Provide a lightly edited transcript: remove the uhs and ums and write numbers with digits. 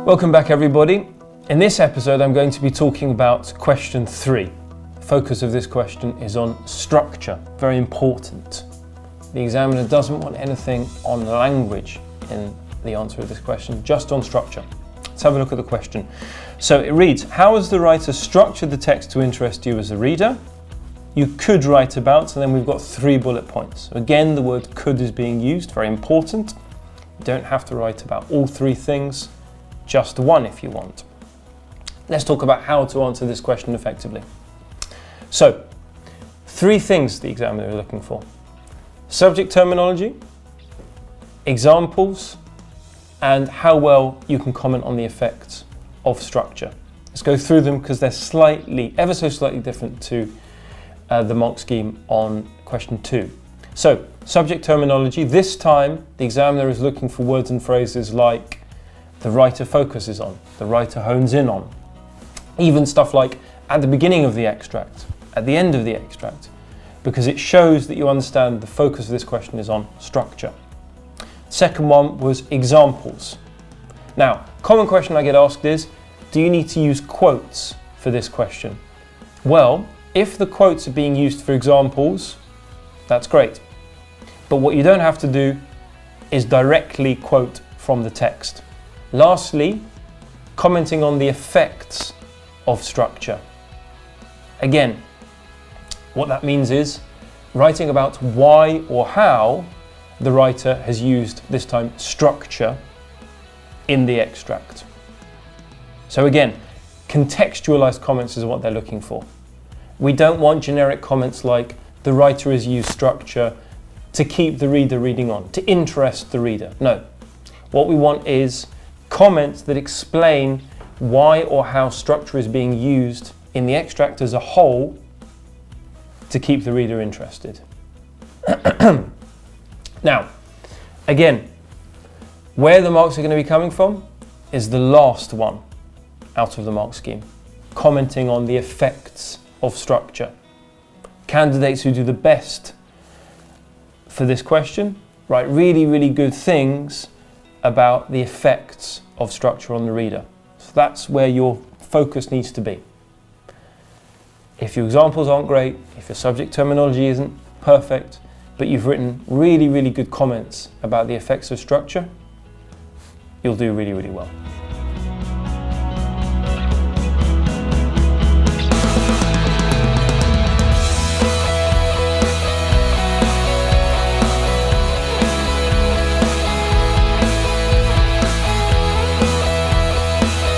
Welcome back, everybody. In this episode, I'm going to be talking about question 3. The focus of this question is on structure, very important. The examiner doesn't want anything on language in the answer of this question, just on structure. Let's have a look at the question. So it reads, how has the writer structured the text to interest you as a reader? You could write about, and then we've got 3 bullet points. Again, the word could is being used, very important. You don't have to write about all 3 things, just one if you want. Let's talk about how to answer this question effectively. So, 3 things the examiner is looking for. Subject terminology, examples, and how well you can comment on the effects of structure. Let's go through them because they're ever so slightly different to the mark scheme on question 2. So, subject terminology. This time, the examiner is looking for words and phrases like the writer focuses on, the writer hones in on. Even stuff like at the beginning of the extract, at the end of the extract, because it shows that you understand the focus of this question is on structure. Second one was examples. Now, common question I get asked is, do you need to use quotes for this question? Well, if the quotes are being used for examples, that's great. But what you don't have to do is directly quote from the text. Lastly, commenting on the effects of structure. Again, what that means is writing about why or how the writer has used, this time, structure in the extract. So again, contextualized comments is what they're looking for. We don't want generic comments like the writer has used structure to keep the reader reading on, to interest the reader. No. What we want is comments that explain why or how structure is being used in the extract as a whole to keep the reader interested. Now, again, where the marks are going to be coming from is the last one out of the mark scheme, commenting on the effects of structure. Candidates who do the best for this question write really, really good things about the effects of structure on the reader. So that's where your focus needs to be. If your examples aren't great, if your subject terminology isn't perfect, but you've written really, really good comments about the effects of structure, you'll do really, really well.